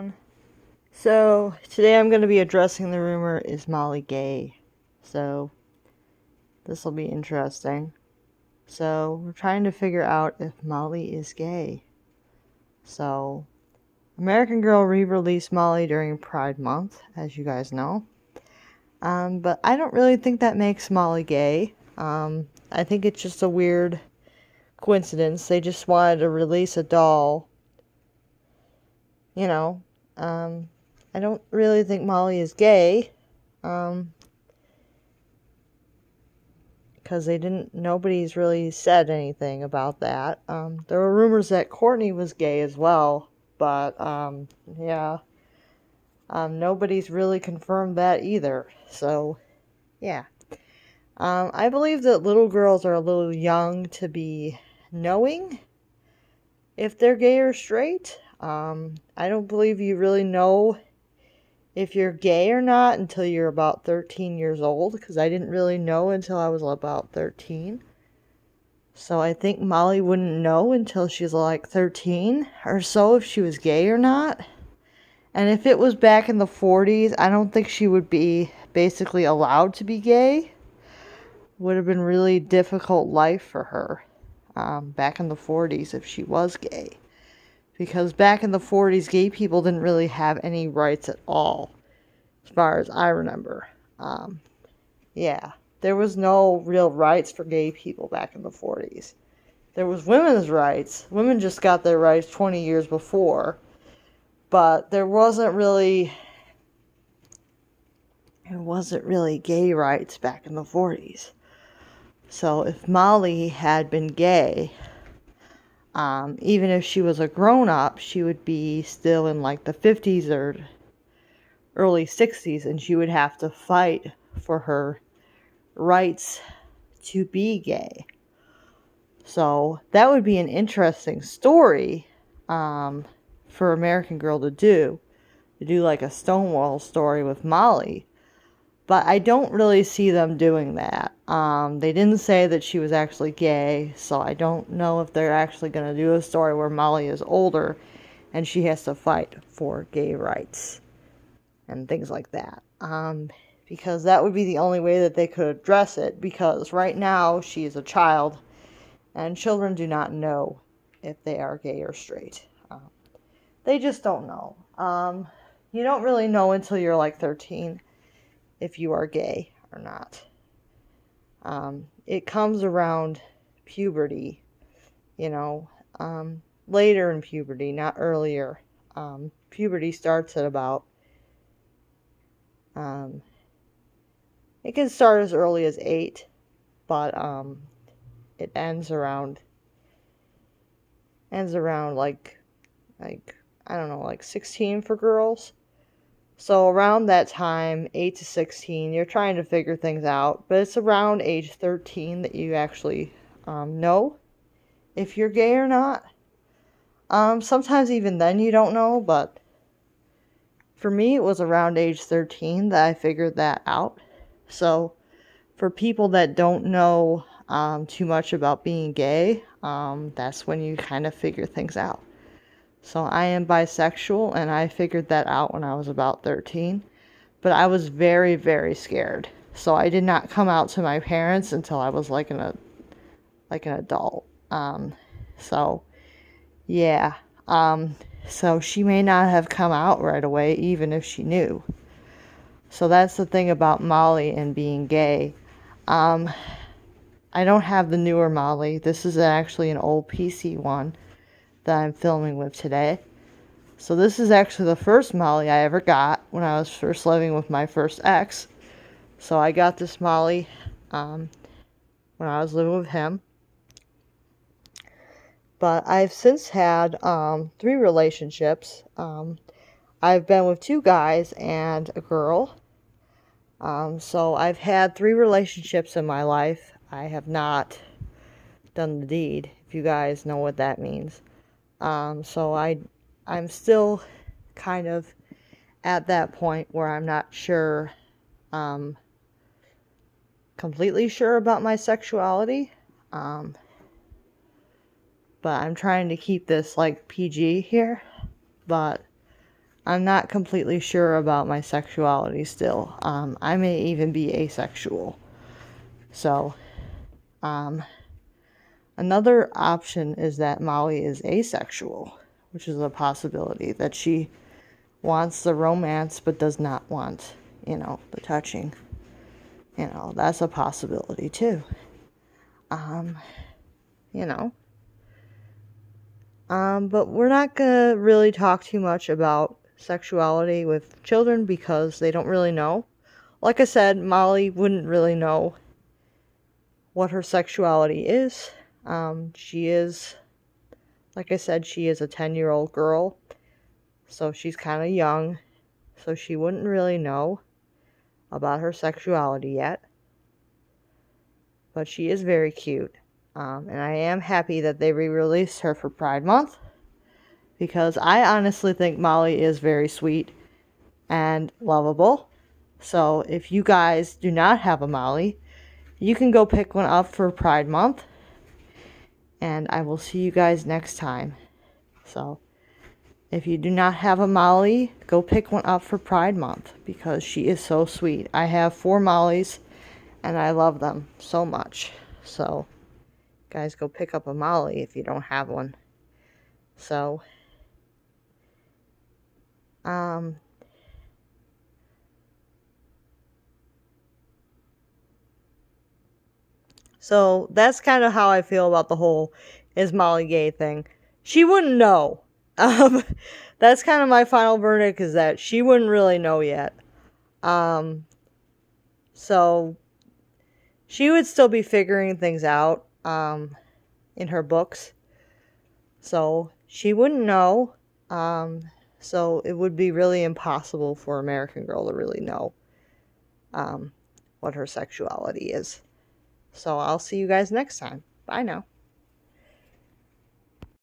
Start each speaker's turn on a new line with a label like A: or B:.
A: everyone. So, today I'm going to be addressing the rumor, is Molly gay? So, this will be interesting. So, we're trying to figure out if Molly is gay. So, American Girl re-released Molly during Pride Month, as you guys know. But I don't really think that makes Molly gay. I think it's just a weird coincidence. They just wanted to release a doll. You know, I don't really think Molly is gay. Because nobody's really said anything about that. There were rumors that Courtney was gay as well, but, yeah. Nobody's really confirmed that either, so, yeah. I believe that little girls are a little young to be knowing if they're gay or straight. I don't believe you really know if you're gay or not until you're about 13 years old, because I didn't really know until I was about 13. So I think Molly wouldn't know until she's like 13 or so if she was gay or not. And if it was back in the 40s, I don't think she would be basically allowed to be gay. Would have been really difficult life for her back in the 40s if she was gay. Because back in the 40s, gay people didn't really have any rights at all, as far as I remember. Yeah, there was no real rights for gay people back in the 40s. There was women's rights. Women just got their rights 20 years before. But there wasn't really gay rights back in the 40s. So if Molly had been gay, even if she was a grown-up, she would be still in like the 50s or early 60s, and she would have to fight for her rights to be gay. So that would be an interesting story for American Girl to do like a Stonewall story with Molly. But I don't really see them doing that. They didn't say that she was actually gay, so I don't know if they're actually going to do a story where Molly is older and she has to fight for gay rights and things like that. Because that would be the only way that they could address it, because right now she is a child and children do not know if they are gay or straight. They just don't know. You don't really know until you're like 13 if you are gay or not. It comes around puberty, later in puberty, not earlier. Puberty starts at about, it can start as early as 8, but it ends around like I don't know, like 16 for girls. So around that time, 8 to 16, you're trying to figure things out. But it's around age 13 that you actually know if you're gay or not. Sometimes even then you don't know, but for me it was around age 13 that I figured that out. So for people that don't know too much about being gay, that's when you kind of figure things out. So I am bisexual, and I figured that out when I was about 13. But I was very, very scared. So I did not come out to my parents until I was like an adult. So yeah. So she may not have come out right away, even if she knew. So that's the thing about Molly and being gay. I don't have the newer Molly. This is actually an old PC one that I'm filming with today. So this is actually the first Molly I ever got when I was first living with my first ex. So I got this Molly when I was living with him. But I've since had 3 relationships. I've been with 2 guys and a girl. So I've had 3 relationships in my life. I have not done the deed, if you guys know what that means. So I'm still kind of at that point where I'm not sure, completely sure about my sexuality. But I'm trying to keep this like PG here. But I'm not completely sure about my sexuality still. I may even be asexual. So, another option is that Molly is asexual, which is a possibility, that she wants the romance but does not want, the touching. That's a possibility too. You know. But we're not gonna really talk too much about sexuality with children because they don't really know. Like I said, Molly wouldn't really know what her sexuality is. She is, like I said, she is a 10-year-old girl, so she's kind of young, so she wouldn't really know about her sexuality yet. But she is very cute. And I am happy that they re-released her for Pride Month, because I honestly think Molly is very sweet and lovable. So if you guys do not have a Molly, you can go pick one up for Pride Month. And I will see you guys next time. So if you do not have a Molly, go pick one up for Pride Month because she is so sweet. I have 4 Mollies and I love them so much. So guys, go pick up a Molly if you don't have one. So So that's kind of how I feel about the whole is Molly gay thing. She wouldn't know. That's kind of my final verdict, is that she wouldn't really know yet. So she would still be figuring things out in her books. So she wouldn't know. So it would be really impossible for American Girl to really know what her sexuality is. So I'll see you guys next time. Bye now.